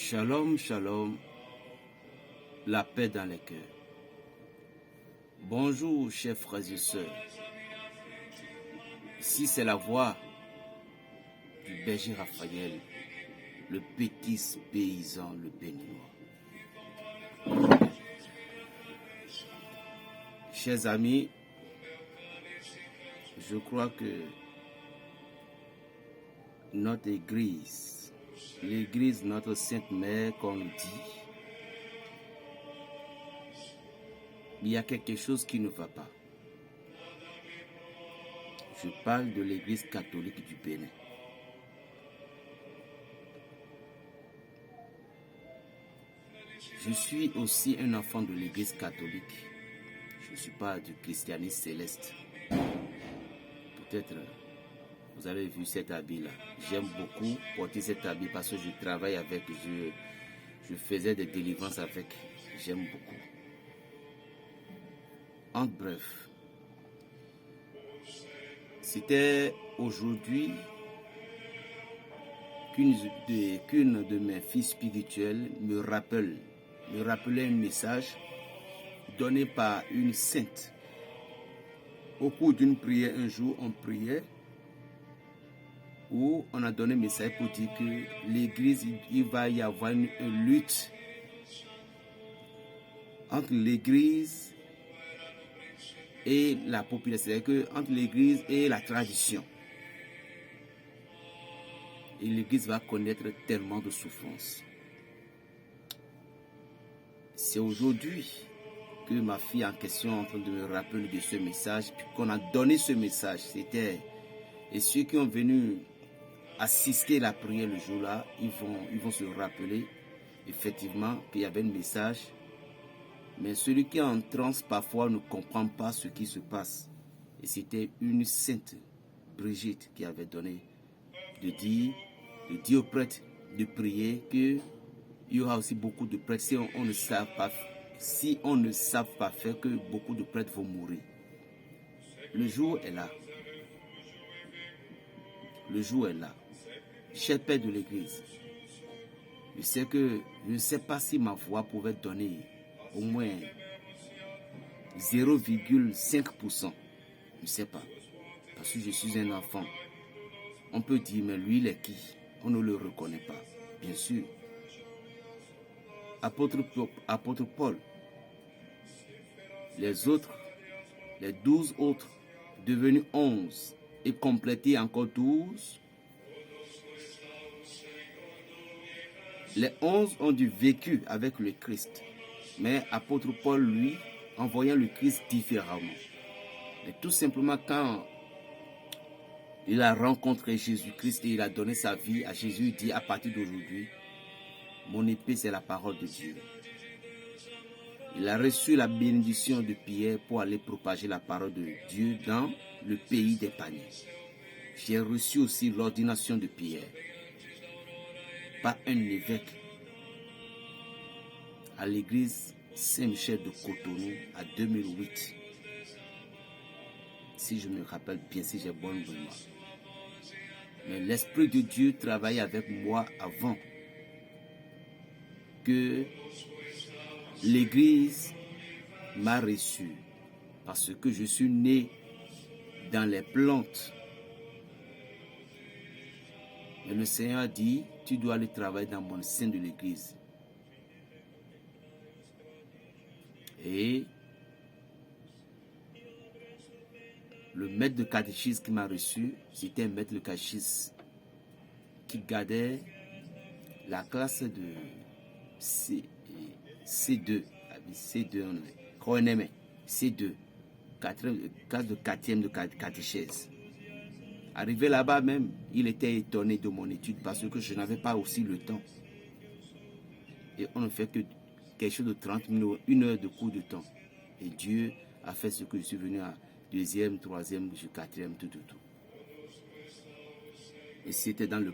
Shalom, shalom, la paix dans les cœurs. Bonjour, chers frères et sœurs. Ici, c'est la voix du berger Raphaël, le petit paysan, le béninois. Chers amis, je crois que notre église, l'église notre Sainte Mère, qu'on nous dit, il y a quelque chose qui ne va pas. Je parle de l'église catholique du Bénin. Je suis aussi un enfant de l'église catholique. Je ne suis pas du christianisme céleste. Peut-être vous avez vu cet habit-là. J'aime beaucoup porter cet habit parce que je travaille avec, je faisais des délivrances avec. J'aime beaucoup. En bref, c'était aujourd'hui qu'une de mes filles spirituelles me rappelait un message donné par une sainte. Au cours d'une prière, un jour, on priait où on a donné un message pour dire que l'église, il va y avoir une lutte entre l'église et la population, c'est-à-dire entre l'église et la tradition. Et l'église va connaître tellement de souffrances. C'est aujourd'hui que ma fille en question est en train de me rappeler de ce message, puis qu'on a donné ce message. Et ceux qui ont venu assister à la prière le jour-là, ils vont se rappeler effectivement qu'il y avait un message. Mais celui qui est en transe parfois ne comprend pas ce qui se passe. Et c'était une sainte Brigitte qui avait donné de dire aux prêtres de prier qu'il y aura aussi beaucoup de prêtres. Si on ne savent pas faire, que beaucoup de prêtres vont mourir. Le jour est là. Le jour est là. Cher Père de l'Église, je ne sais pas si ma voix pouvait donner au moins 0,5%. Je ne sais pas. Parce que je suis un enfant. On peut dire, mais lui, il est qui? On ne le reconnaît pas. Bien sûr. Apôtre Paul, les 12 autres, devenus 11 et complétés encore 12. Les 11 ont dû vécu avec le Christ. Mais apôtre Paul, lui, en voyant le Christ différemment. Mais tout simplement quand il a rencontré Jésus-Christ et il a donné sa vie à Jésus, il dit à partir d'aujourd'hui, mon épée c'est la parole de Dieu. Il a reçu la bénédiction de Pierre pour aller propager la parole de Dieu dans le pays des paniers. J'ai reçu aussi l'ordination de Pierre par un évêque à l'église Saint-Michel de Cotonou en 2008. Si je me rappelle bien, si j'ai bonne mémoire. Mais l'Esprit de Dieu travaille avec moi avant que l'Église m'a reçu. Parce que je suis né dans les plantes. Et le Seigneur a dit, tu dois aller travailler dans mon sein de l'Église. Et le maître de catéchisme qui m'a reçu, c'était un maître de catéchisme qui gardait la classe de C2, C2, classe de 4e de catéchèse. Arrivé là-bas même, il était étonné de mon étude parce que je n'avais pas aussi le temps. Et on ne fait que quelque chose de 30 minutes, 1 heure de cours de temps. Et Dieu a fait ce que je suis venu à 2e, 3e, 4e, tout. Et c'était dans le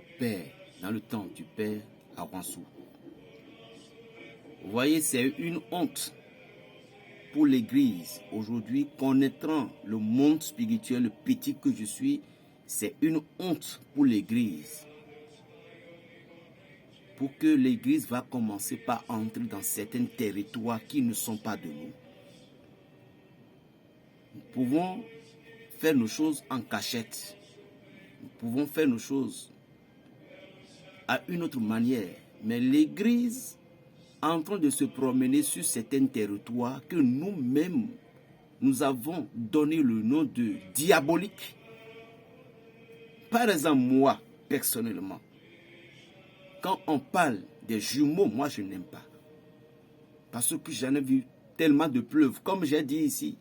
temps du Père à Ransou. Vous voyez, c'est une honte pour l'Église aujourd'hui, connaîtrant le monde spirituel, le petit que je suis, c'est une honte pour l'Église pour que l'Église va commencer par entrer dans certains territoires qui ne sont pas de nous. Nous pouvons faire nos choses en cachette. Nous pouvons faire nos choses à une autre manière. Mais l'Église est en train de se promener sur certains territoires que nous-mêmes, nous avons donné le nom de diabolique. Par exemple, moi, personnellement, quand on parle des jumeaux, moi je n'aime pas. Parce que j'en ai vu tellement de preuves. Comme j'ai dit ici,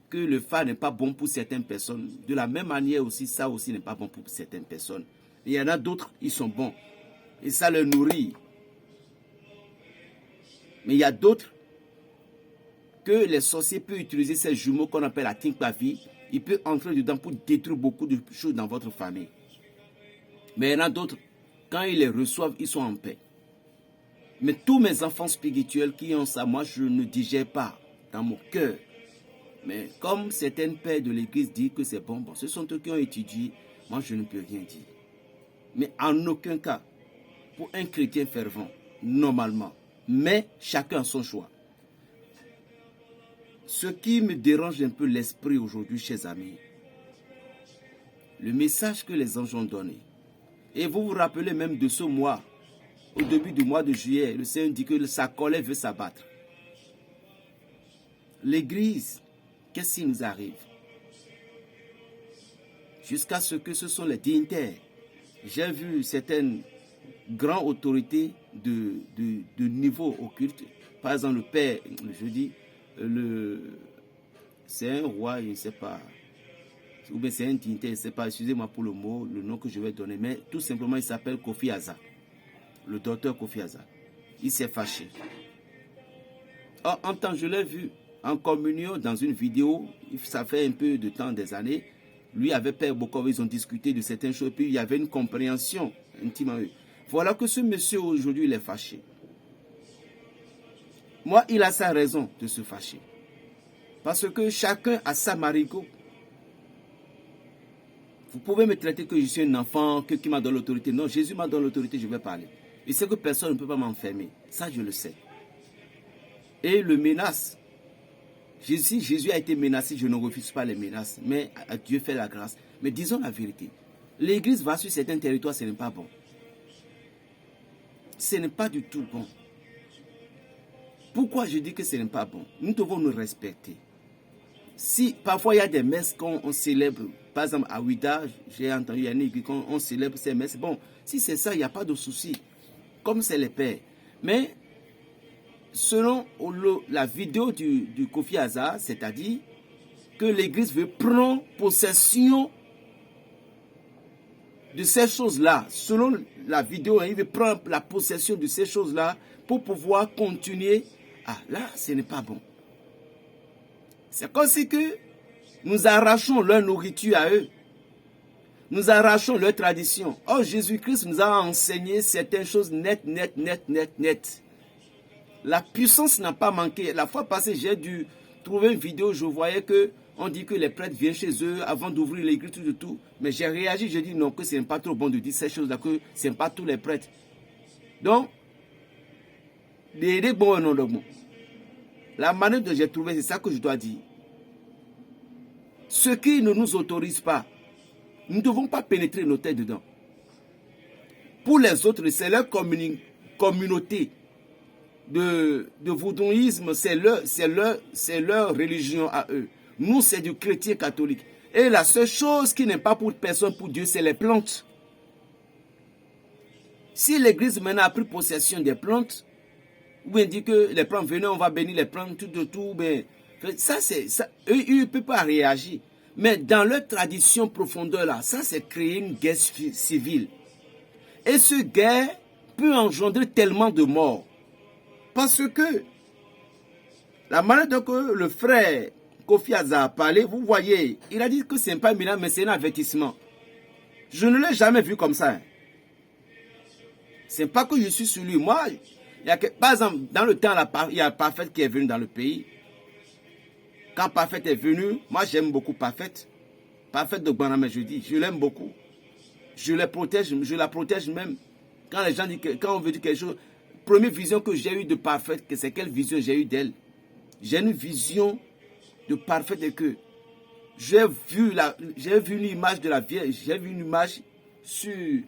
que le phare n'est pas bon pour certaines personnes. De la même manière aussi, ça aussi n'est pas bon pour certaines personnes. Il y en a d'autres, ils sont bons. Et ça les nourrit. Mais il y a d'autres que les sorciers peuvent utiliser ces jumeaux qu'on appelle la tinkpavi. Ils peuvent entrer dedans pour détruire beaucoup de choses dans votre famille. Mais il y en a d'autres, quand ils les reçoivent, ils sont en paix. Mais tous mes enfants spirituels qui ont ça, moi je ne digère pas dans mon cœur. Mais comme certains pères de l'église disent que c'est bon, ce sont eux qui ont étudié, moi je ne peux rien dire. Mais en aucun cas, pour un chrétien fervent, normalement, mais chacun a son choix. Ce qui me dérange un peu l'esprit aujourd'hui, chers amis, le message que les anges ont donné. Et vous vous rappelez même de ce mois, au début du mois de juillet, le Seigneur dit que sa colère veut s'abattre. L'église, qu'est-ce qui nous arrive? Jusqu'à ce que ce sont les dignitaires. J'ai vu certaines grandes autorités de niveau occulte. Par exemple, le père, je dis, c'est un roi, je ne sais pas. Ou bien c'est un dignitaire, je ne sais pas, excusez-moi pour le mot, le nom que je vais donner. Mais tout simplement, il s'appelle Kofi Aza. Le docteur Kofi Aza. Il s'est fâché. Or, en temps, je l'ai vu en communion dans une vidéo, ça fait un peu de temps, des années. Lui avec Père Bokov, ils ont discuté de certaines choses, puis il y avait une compréhension intimement. Voilà que ce monsieur aujourd'hui, il est fâché. Moi, il a sa raison de se fâcher. Parce que chacun a sa marigot. Vous pouvez me traiter que je suis un enfant, qui m'a donné l'autorité. Non, Jésus m'a donné l'autorité, je vais parler. Il sait que personne ne peut pas m'enfermer. Ça, je le sais. Et le menace. Si Jésus a été menacé, je ne refuse pas les menaces. Mais à Dieu fait la grâce. Mais disons la vérité. L'église va sur certains territoires, ce n'est pas bon. Ce n'est pas du tout bon. Pourquoi je dis que ce n'est pas bon? Nous devons nous respecter. Si parfois il y a des messes qu'on célèbre, par exemple à Ouida, j'ai entendu il y a une église qu'on célèbre ces messes. Bon, si c'est ça, il n'y a pas de souci. Comme c'est les pères. Mais selon la vidéo du Kofi Aza, c'est-à-dire que l'église veut prendre possession de ces choses-là. Selon la vidéo, il veut prendre la possession de ces choses-là pour pouvoir continuer. Ah, là, ce n'est pas bon. C'est comme si que nous arrachons leur nourriture à eux. Nous arrachons leur tradition. Or, Jésus-Christ nous a enseigné certaines choses nettes. La puissance n'a pas manqué. La fois passée, j'ai dû trouver une vidéo, je voyais que on dit que les prêtres viennent chez eux avant d'ouvrir l'église, tout. Mais j'ai réagi, j'ai dit non, que ce n'est pas trop bon de dire ces choses-là, que ce n'est pas tous les prêtres. Donc, la manière dont j'ai trouvé, c'est ça que je dois dire. Ce qui ne nous autorise pas, nous ne devons pas pénétrer nos têtes dedans. Pour les autres, c'est leur communauté de vaudouisme, c'est leur religion à eux. Nous, c'est du chrétien catholique. Et la seule chose qui n'est pas pour personne, pour Dieu, c'est les plantes. Si l'église maintenant a pris possession des plantes, ou bien dit que les plantes, venez, on va bénir les plantes, tout, ben, ça, eux, ils ne peuvent pas réagir. Mais dans leur tradition profondeur là, ça, c'est créer une guerre civile. Et ce guerre peut engendrer tellement de morts. Parce que la manière dont le frère Kofi Aza a parlé, vous voyez, il a dit que ce n'est pas un miracle, mais c'est un avertissement. Je ne l'ai jamais vu comme ça. Ce n'est pas que je suis sur lui. Moi, par exemple, dans le temps, il y a Parfait qui est venu dans le pays. Quand Parfait est venu, moi j'aime beaucoup Parfait. Parfait de Gbaname, je dis, je l'aime beaucoup. Je la protège même. Quand les gens disent, quand on veut dire quelque chose, première vision que j'ai eue de parfaite, c'est quelle vision j'ai eue d'elle? J'ai une vision de parfaite et que j'ai vu une image de la Vierge, j'ai vu une image sur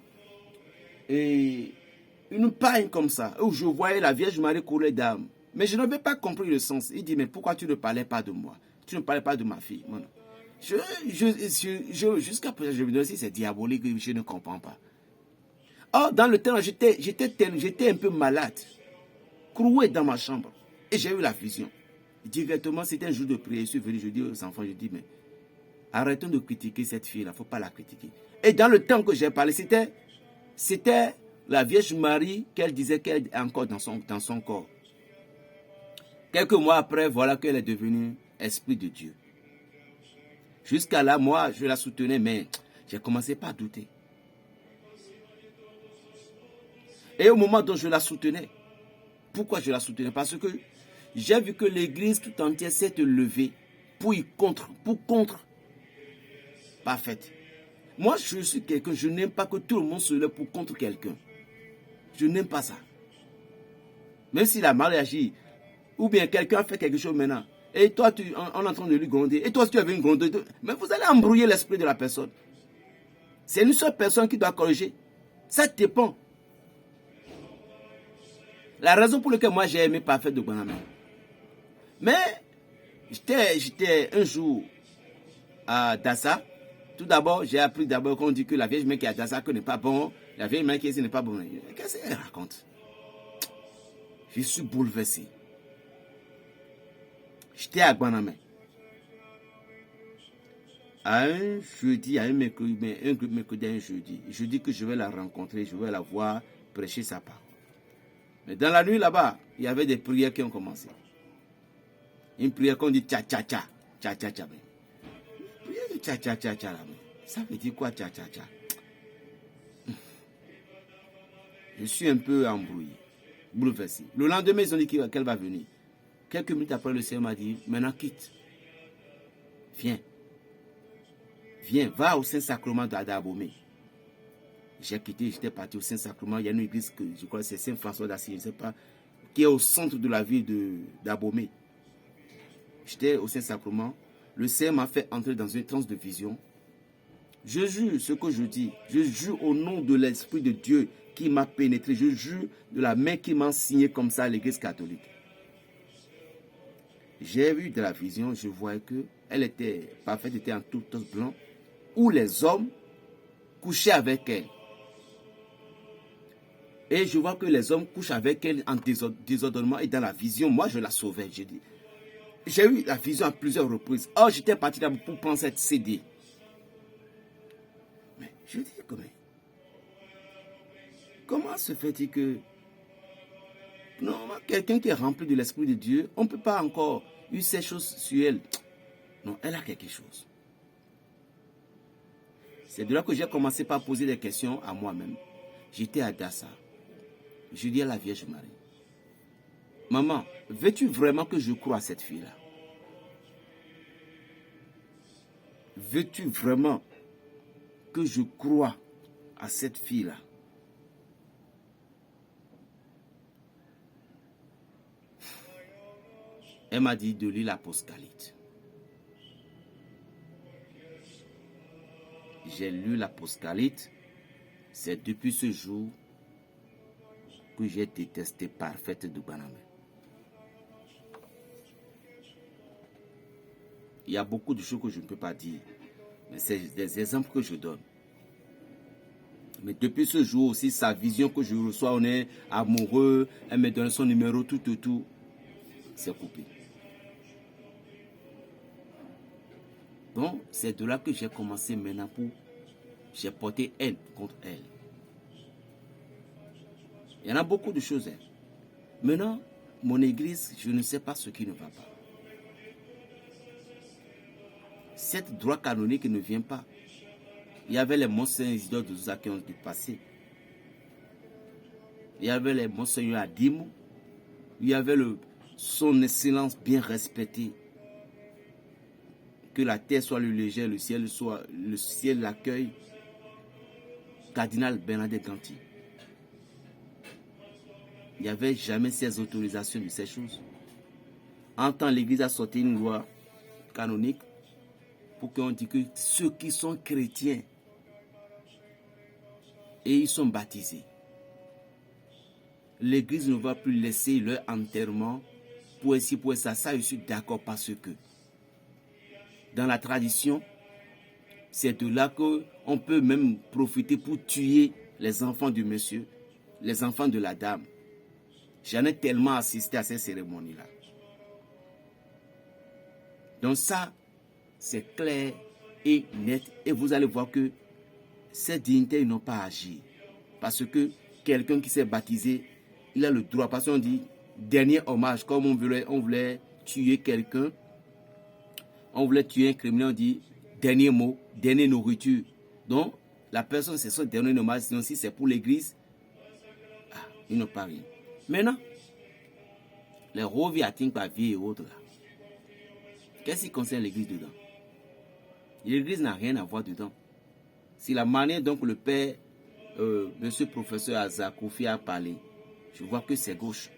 une paille comme ça, où je voyais la Vierge Marie couler d'âme. Mais je n'avais pas compris le sens. Il dit, mais pourquoi tu ne parlais pas de moi? Tu ne parlais pas de ma fille. Bon, jusqu'à présent, je me dis aussi, c'est diabolique, je ne comprends pas. Or, dans le temps, j'étais un peu malade, croué dans ma chambre. Et j'ai eu la vision. Directement, c'était un jour de prière. Je suis venu, je dis aux enfants, je dis, mais arrêtons de critiquer cette fille-là, il ne faut pas la critiquer. Et dans le temps que j'ai parlé, c'était la Vierge Marie qu'elle disait qu'elle est encore dans son corps. Quelques mois après, voilà qu'elle est devenue Esprit de Dieu. Jusqu'à là, moi, je la soutenais, mais j'ai commencé par douter. Et au moment dont je la soutenais, pourquoi je la soutenais? Parce que j'ai vu que l'église tout entière s'est levée pour contre. Parfaite. Moi, je suis quelqu'un, je n'aime pas que tout le monde se lève pour contre quelqu'un. Je n'aime pas ça. Même si la mal agit, ou bien quelqu'un fait quelque chose maintenant, et toi, on est en train de lui gronder, et toi, si tu avais une gronder, mais vous allez embrouiller l'esprit de la personne. C'est une seule personne qui doit corriger. Ça dépend. La raison pour laquelle moi j'ai aimé Parfait de Bonamé. Mais j'étais un jour à Dassa. Tout d'abord, j'ai appris qu'on dit que la vieille mère qui est à Dassa n'est pas bon. La vieille mère qui est ici n'est pas bonne. Qu'est-ce qu'elle raconte? Je suis bouleversé. J'étais à Guanamé. À un jeudi, à un mercredi, un jeudi. Je dis que je vais la rencontrer, je vais la voir prêcher sa parole. Mais dans la nuit là-bas, il y avait des prières qui ont commencé. Une prière qu'on dit tcha-tcha-tcha. Tcha-tcha-tcha. Une prière de tcha-tcha-tcha là. Ça veut dire quoi tcha-tcha-tcha? Je suis un peu embrouillé, bouleversé. Le lendemain, ils ont dit qu'elle va venir. Quelques minutes après, le Seigneur m'a dit, maintenant quitte. Viens. Viens, va au Saint-Sacrement d'Abomey. J'ai quitté, j'étais parti au Saint-Sacrement. Il y a une église que je crois que c'est Saint-François d'Assise, je ne sais pas, qui est au centre de la ville d'Abomey. J'étais au Saint-Sacrement. Le Seigneur m'a fait entrer dans une transe de vision. Je jure ce que je dis. Je jure au nom de l'Esprit de Dieu qui m'a pénétré. Je jure de la main qui m'a signé comme ça à l'église catholique. J'ai vu de la vision, je voyais que elle était parfaite, était en tout blanc, où les hommes couchaient avec elle. Et je vois que les hommes couchent avec elle en désordonnement et dans la vision, moi je la sauvais. J'ai eu la vision à plusieurs reprises. Or, j'étais parti là pour prendre cette CD. Mais je dis comment se fait-il que non, quelqu'un qui est rempli de l'Esprit de Dieu, on ne peut pas encore eu ces choses sur elle. Non, elle a quelque chose. C'est de là que j'ai commencé par poser des questions à moi-même. J'étais à Dassa. Je dis à la Vierge Marie, maman, veux-tu vraiment que je croie à cette fille-là? Veux-tu vraiment que je croie à cette fille-là? Elle m'a dit de lire l'Apocalypse. J'ai lu l'Apocalypse. C'est depuis ce jour que j'ai détesté Parfaite de Banamé. Il y a beaucoup de choses que je ne peux pas dire. Mais c'est des exemples que je donne. Mais depuis ce jour aussi, sa vision que je reçois, on est amoureux, elle me donne son numéro, tout, c'est coupé. Donc, c'est de là que j'ai commencé maintenant j'ai porté haine contre elle. Il y en a beaucoup de choses. Maintenant, mon église, je ne sais pas ce qui ne va pas. Cette droit canonique ne vient pas. Il y avait les monseigneurs Isidore de Souza qui ont dû passer. Il y avait les monseigneurs Adimou. Il y avait son excellence bien respectée. Que la terre soit le léger, le ciel l'accueille. Cardinal Bernadette Ganti. n'y avait jamais ces autorisations de ces choses. En temps, l'Église a sorti une loi canonique pour qu'on dise que ceux qui sont chrétiens et ils sont baptisés, l'Église ne va plus laisser leur enterrement pour ici, pour ça. Ça, je suis d'accord parce que dans la tradition, c'est de là qu'on peut même profiter pour tuer les enfants du monsieur, les enfants de la dame. J'en ai tellement assisté à ces cérémonies-là. Donc ça, c'est clair et net. Et vous allez voir que ces dignitaires n'ont pas agi. Parce que quelqu'un qui s'est baptisé, il a le droit. Parce qu'on dit dernier hommage. Comme on voulait tuer quelqu'un, on voulait tuer un criminel, on dit dernier mot, dernière nourriture. Donc, la personne, c'est son dernier hommage. Sinon, si c'est pour l'église, ils n'ont pas rien. Maintenant, les rovis à Tinkpavi et autres, là, qu'est-ce qui concerne l'église dedans? L'église n'a rien à voir dedans. Si la manière dont le père, monsieur professeur Azakoufi a parlé, je vois que c'est gauche.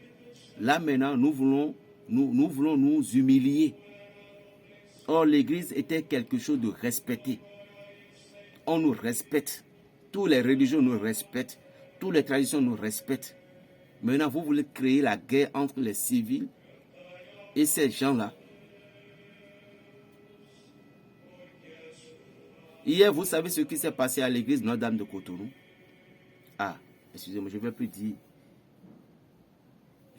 Là maintenant, nous voulons nous humilier. Or, l'église était quelque chose de respecté. On nous respecte. Toutes les religions nous respectent. Toutes les traditions nous respectent. Maintenant, vous voulez créer la guerre entre les civils et ces gens-là. Hier, vous savez ce qui s'est passé à l'église Notre-Dame de Cotonou? Ah, excusez-moi, je ne vais plus dire.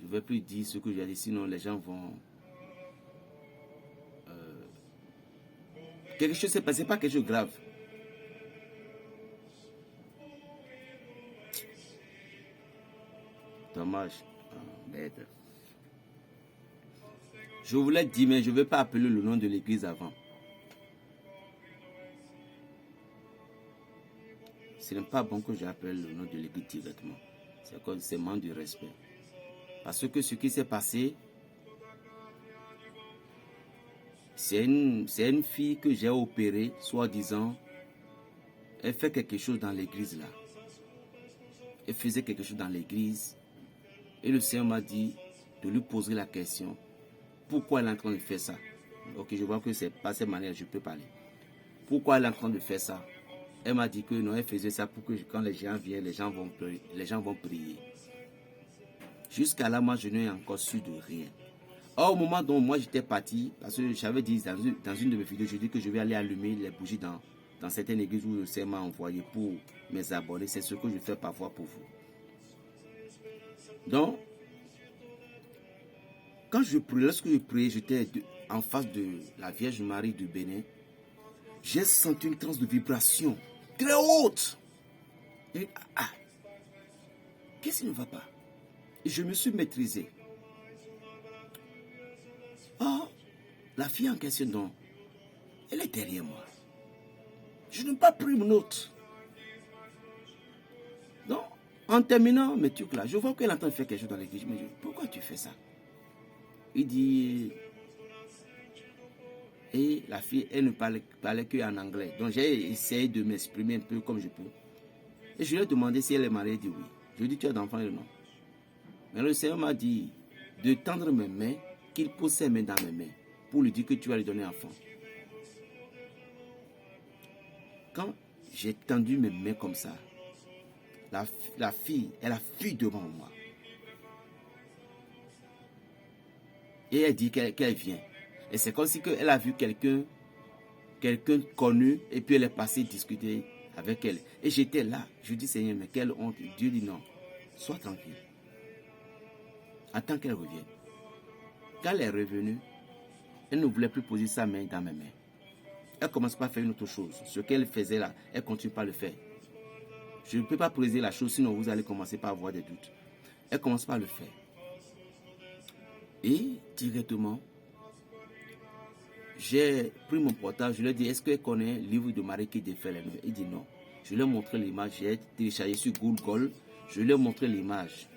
Je ne vais plus dire ce que j'ai dit, sinon les gens vont... Quelque chose s'est passé, pas quelque chose de grave. Dommage. Merde. Je voulais dire, mais je ne vais pas appeler le nom de l'église avant. Ce n'est pas bon que j'appelle le nom de l'église directement. C'est manque de respect. Parce que ce qui s'est passé, c'est une fille que j'ai opérée, soi-disant. Elle fait quelque chose dans l'église là. Elle faisait quelque chose dans l'église. Et le Seigneur m'a dit de lui poser la question. Pourquoi elle est en train de faire ça? Ok, je vois que c'est pas cette manière que je peux parler. Pourquoi elle est en train de faire ça? Elle m'a dit que non, elle faisait ça pour que quand les gens viennent, les gens vont prier. Jusqu'à là, moi, je n'ai encore su de rien. Or, au moment dont moi j'étais parti, parce que j'avais dit dans une de mes vidéos, je dis que je vais aller allumer les bougies dans certaines églises où le Seigneur m'a envoyé pour mes abonnés. C'est ce que je fais parfois pour vous. Donc, lorsque je priais, j'étais en face de la Vierge Marie du Bénin. J'ai senti une transe de vibration très haute. Et, qu'est-ce qui ne va pas? Et je me suis maîtrisé. Or, la fille en question, donc, elle est derrière moi. Je n'ai pas pris une note. Donc, en terminant mes trucs là, je vois qu'elle est en train de faire quelque chose dans l'église. Je me dis, pourquoi tu fais ça? Il dit... Et la fille, elle ne parlait qu'en anglais. Donc, j'ai essayé de m'exprimer un peu comme je peux. Et je lui ai demandé si elle est mariée. Elle dit oui. Je lui ai dit, tu as d'enfant? Elle dit non. Mais le Seigneur m'a dit de tendre mes mains, qu'il pose ses mains dans mes mains, pour lui dire que tu vas lui donner un enfant. Quand j'ai tendu mes mains comme ça, la fille, elle a fui devant moi. Et elle dit qu'elle vient. Et c'est comme si elle a vu quelqu'un connu, et puis elle est passée discuter avec elle. Et j'étais là, je dis Seigneur, mais quelle honte. Dieu dit non, sois tranquille. Attends qu'elle revienne. Quand elle est revenue, elle ne voulait plus poser sa main dans mes mains. Elle commence par faire une autre chose. Ce qu'elle faisait là, elle continue pas à le faire. Je ne peux pas poser la chose, sinon vous allez commencer par avoir des doutes. Elle commence par le faire. Et directement, j'ai pris mon portable, je lui ai dit, est-ce qu'elle connaît le livre de Marie qui défait les nouvelles? Il dit non. Je lui ai montré l'image, j'ai téléchargé sur Google, je lui ai montré l'image.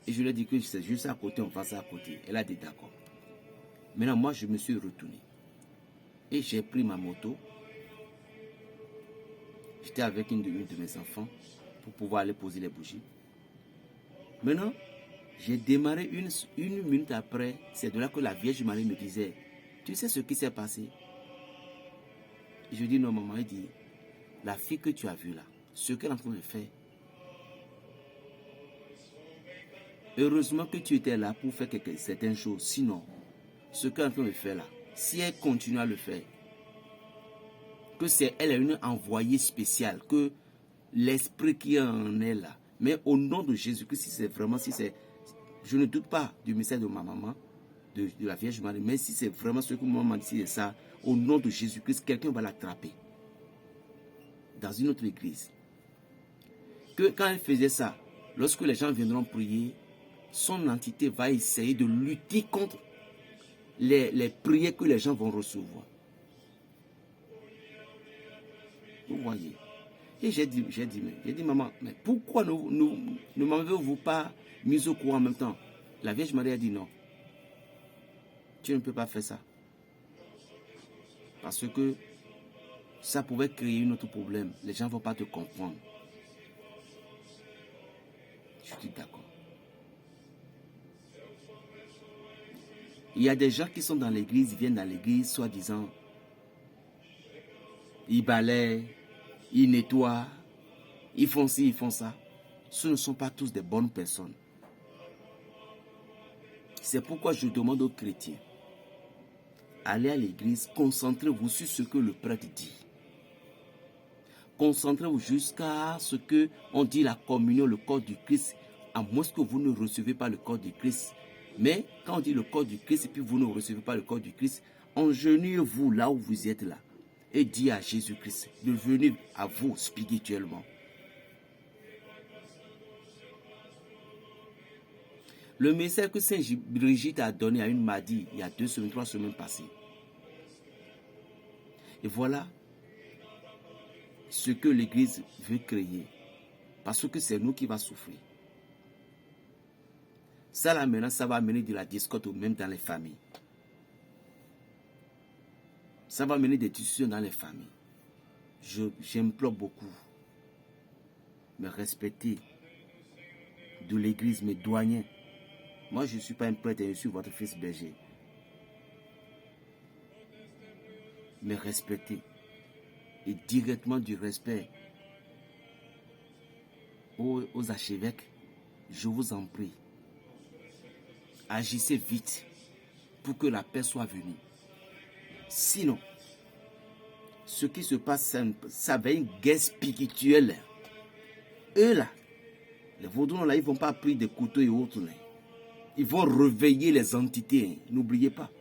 Et je lui ai dit que c'est juste à côté, on passe à côté. Elle a dit d'accord. Maintenant, moi, je me suis retourné. Et j'ai pris ma moto. J'étais avec une de mes enfants pour pouvoir aller poser les bougies. Maintenant, j'ai démarré une minute après. C'est de là que la Vierge Marie me disait, tu sais ce qui s'est passé? Je dis non, maman. Elle dit, la fille que tu as vue là, ce qu'elle est en train de faire, heureusement que tu étais là pour faire certaines choses. Sinon, ce qu'elle est en train de faire là, si elle continue à le faire, que c'est elle est une envoyée spéciale, que l'esprit qui est en elle là, mais au nom de Jésus-Christ, si c'est vraiment, je ne doute pas du message de ma maman, de la Vierge Marie, mais si c'est vraiment ce que maman m'a dit, c'est ça, au nom de Jésus-Christ, quelqu'un va l'attraper dans une autre église. Que quand elle faisait ça, lorsque les gens viendront prier, son entité va essayer de lutter contre les prières que les gens vont recevoir. Vous voyez. Et j'ai dit, maman, mais pourquoi ne m'avez-vous pas mis au courant en même temps? La Vierge Marie a dit non. Tu ne peux pas faire ça. Parce que ça pouvait créer un autre problème. Les gens ne vont pas te comprendre. Je dis d'accord. Il y a des gens qui sont dans l'église, ils viennent dans l'église, soi-disant, ils balayent, ils nettoient, ils font ci, ils font ça. Ce ne sont pas tous des bonnes personnes. C'est pourquoi je demande aux chrétiens, allez à l'église, concentrez-vous sur ce que le prêtre dit. Concentrez-vous jusqu'à ce qu'on dit la communion, le corps du Christ, à moins que vous ne recevez pas le corps du Christ. Mais quand on dit le corps du Christ et puis vous ne recevez pas le corps du Christ, engenouillez-vous là où vous êtes là et dites à Jésus-Christ de venir à vous spirituellement. Le message que Sainte Brigitte a donné à une mardi il y a 2 semaines, 3 semaines passées. Et voilà ce que l'Église veut créer. Parce que c'est nous qui va souffrir. Ça là maintenant, ça va amener de la discorde même dans les familles. Ça va amener des discussions dans les familles. J'implore beaucoup. Me respecter de l'Église, mes douaniers. Moi, je ne suis pas un prêtre, je suis votre fils berger. Me respecter. Et directement du respect aux archevêques, je vous en prie. Agissez vite pour que la paix soit venue. Sinon, ce qui se passe, ça va être une guerre spirituelle. Eux là, les vaudrons là, ils ne vont pas prendre des couteaux et autres là. Ils vont réveiller les entités, n'oubliez pas.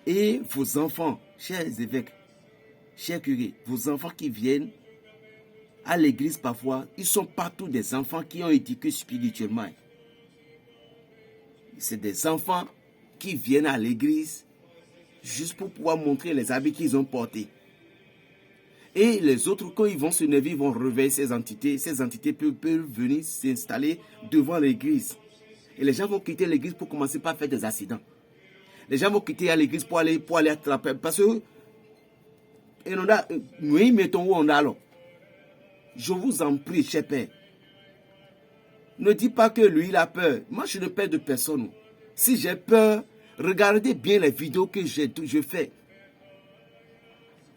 Et vos enfants, chers évêques, chers curés, vos enfants qui viennent à l'église parfois, ils sont partout des enfants qui ont éduqué spirituellement. C'est des enfants qui viennent à l'église juste pour pouvoir montrer les habits qu'ils ont portés. Et les autres, quand ils vont se lever, ils vont réveiller ces entités. Ces entités peuvent venir s'installer devant l'église. Et les gens vont quitter l'église pour commencer par faire des accidents. Les gens vont quitter l'église pour aller attraper. Parce que nous mettons où on a alors. Je vous en prie, cher Père. Ne dis pas que lui, il a peur. Moi, je ne perds de personne. Si j'ai peur, regardez bien les vidéos que je fais.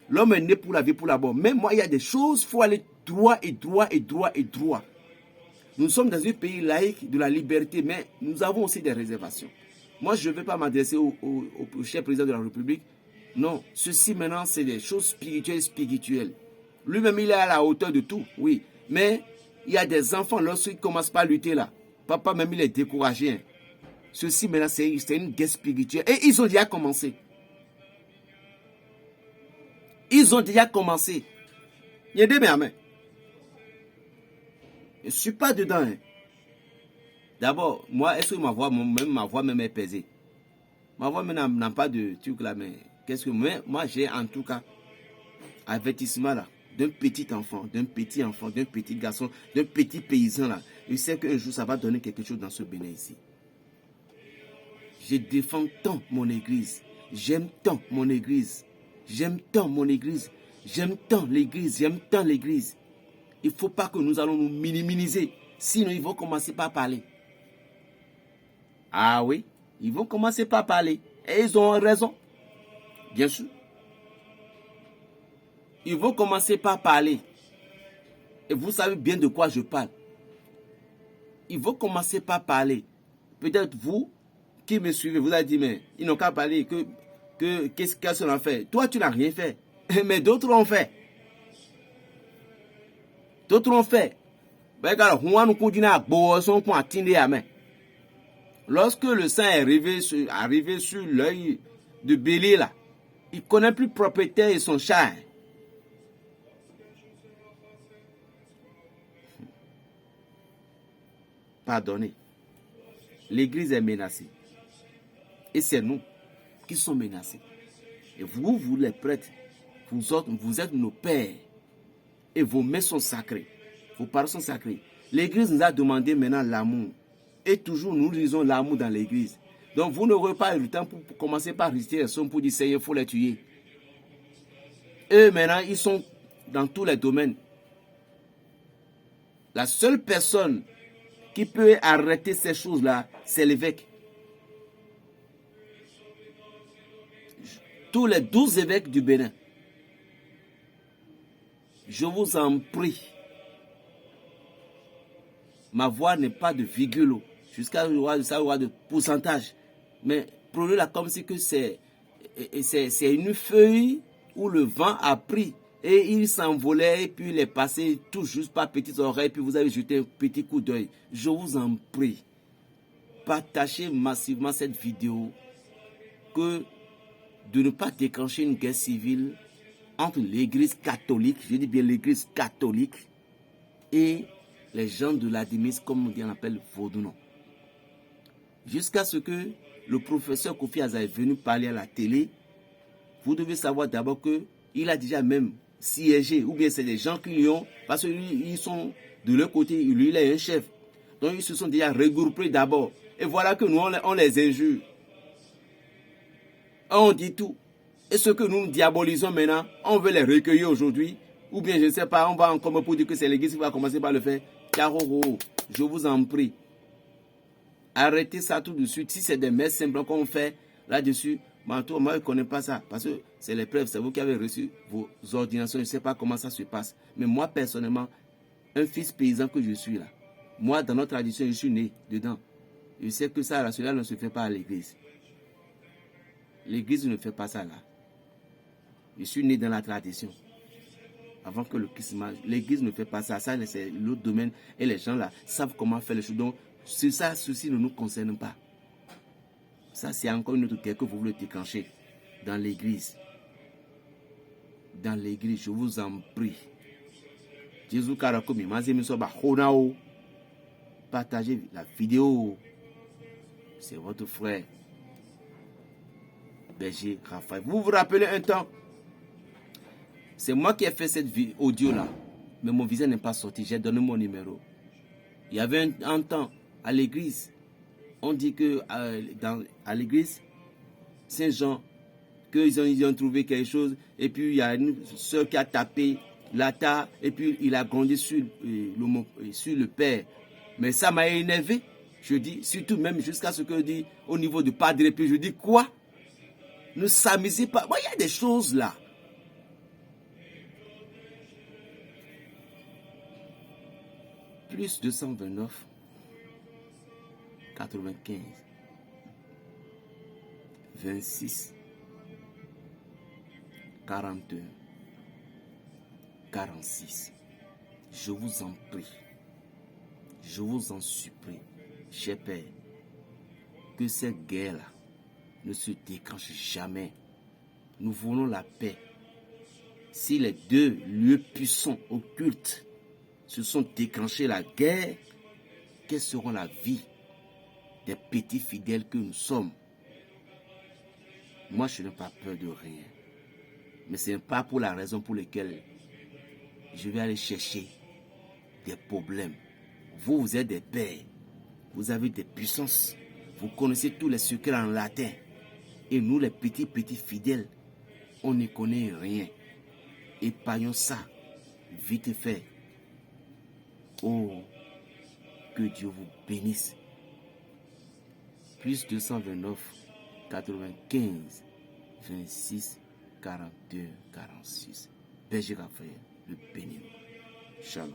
L'homme est né pour la vie, pour la mort. Mais moi, il y a des choses, il faut aller droit et droit et droit et droit. Nous sommes dans un pays laïque de la liberté, mais nous avons aussi des réservations. Moi, je ne vais pas m'adresser au cher président de la République. Non, ceci maintenant, c'est des choses spirituelles. Lui-même, il est à la hauteur de tout, oui. Mais il y a des enfants, lorsqu'ils ne commencent pas à lutter là, papa même, il est découragé. Hein. Ceci maintenant, c'est une guerre spirituelle. Et ils ont déjà commencé. Ils ont déjà commencé. Il y a des mères. Je ne suis pas dedans. Hein. D'abord, moi, est-ce que ma voix même est pesée? Ma voix même n'a pas de truc là, mais qu'est-ce que moi j'ai en tout cas avertissement là d'un petit enfant, d'un petit garçon, d'un petit paysan là. Je sais qu'un jour ça va donner quelque chose dans ce Bénin ici. Je défends tant mon église. J'aime tant mon église. J'aime tant mon église. J'aime tant l'église. J'aime tant l'église. Il ne faut pas que nous allons nous minimiser. Sinon, ils vont commencer par parler. Ah oui, ils vont commencer par parler. Et ils ont raison. Bien sûr. Ils vont commencer par parler. Et vous savez bien de quoi je parle. Ils vont commencer par parler. Peut-être vous qui me suivez, vous avez dit, mais ils n'ont qu'à parler. Qu'est-ce qu'ils ont fait? Toi, tu n'as rien fait. Mais d'autres ont fait. D'autres ont fait. Lorsque le sang est arrivé sur l'œil de bélier, là, il ne connaît plus le propriétaire et son chat. Pardonnez. L'église est menacée. Et c'est nous qui sommes menacés. Et vous les prêtres, vous êtes nos pères. Et vos mains sont sacrées. Vos paroles sont sacrées. L'église nous a demandé maintenant l'amour. Et toujours nous lisons l'amour dans l'église. Donc vous n'aurez pas le temps pour commencer par réciter les sommes pour dire Seigneur, il faut les tuer. Eux maintenant, ils sont dans tous les domaines. La seule personne qui peut arrêter ces choses-là, c'est l'évêque. Tous les 12 évêques du Bénin. Je vous en prie. Ma voix n'est pas de virgule, jusqu'à savoir de pourcentage. Mais prenez-la comme si que c'est une feuille où le vent a pris et il s'envolait et puis il est passé tout juste par petites oreilles, puis vous avez jeté un petit coup d'œil. Je vous en prie, partagez massivement cette vidéo, que de ne pas déclencher une guerre civile entre l'église catholique, je dis bien l'église catholique, et les gens de la Démise, comme on appelle Vaudounon. Jusqu'à ce que le professeur Kofi Aza est venu parler à la télé, vous devez savoir d'abord qu'il a déjà même siégé, ou bien c'est des gens qui lui ont, parce qu'ils sont de leur côté, lui il est un chef. Donc ils se sont déjà regroupés d'abord. Et voilà que nous, on les injure. On dit tout. Et ce que nous diabolisons maintenant, on veut les recueillir aujourd'hui. Ou bien, je ne sais pas, on va encore pour dire que c'est l'église qui va commencer par le faire. Caroro, je vous en prie. Arrêtez ça tout de suite. Si c'est des messes simples qu'on fait là-dessus, moi je ne connais pas ça. Parce que c'est les preuves, c'est vous qui avez reçu vos ordinations. Je ne sais pas comment ça se passe. Mais moi, personnellement, un fils paysan que je suis là, moi, dans notre tradition, je suis né dedans. Je sais que ça, cela ne se fait pas à l'église. L'église ne fait pas ça là. Je suis né dans la tradition. Avant que le Christ marche, l'église ne fait pas ça. Ça, c'est l'autre domaine. Et les gens là savent comment faire les choses. Donc, ceci ne nous concerne pas. Ça, c'est encore une autre guerre que vous voulez déclencher dans l'église. Dans l'église, je vous en prie. Jésus Karakomi, partagez la vidéo. C'est votre frère, Berger Raphaël. Vous vous rappelez un temps, c'est moi qui ai fait cette audio là, mais mon visage n'est pas sorti, j'ai donné mon numéro. Il y avait un temps à l'église, on dit que à l'église Saint-Jean, qu'ils ont trouvé quelque chose, et puis il y a une soeur qui a tapé l'ata, et puis il a grandi sur le père. Mais ça m'a énervé, je dis, surtout même jusqu'à ce que je dis au niveau du padre, et puis je dis quoi? Ne s'amusez pas, il y a des choses là. Plus 229 95 26 41 46. Je vous en prie, je vous en supplie, cher Père, que cette guerre-là ne se déclenche jamais. Nous voulons la paix. Si les deux lieux puissants occultes se sont déclenchés la guerre, quelle sera la vie des petits fidèles que nous sommes? Moi, je n'ai pas peur de rien. Mais ce n'est pas pour la raison pour laquelle je vais aller chercher des problèmes. Vous, vous êtes des pères. Vous avez des puissances. Vous connaissez tous les secrets en latin. Et nous, les petits fidèles, on ne connaît rien. Épargnons ça. Vite fait. Oh, Que Dieu vous bénisse. Plus 229 95 26 42 46. Berger Raphaël, le béni. Shalom.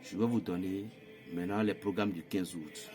Je vais vous donner maintenant les programmes du 15 août.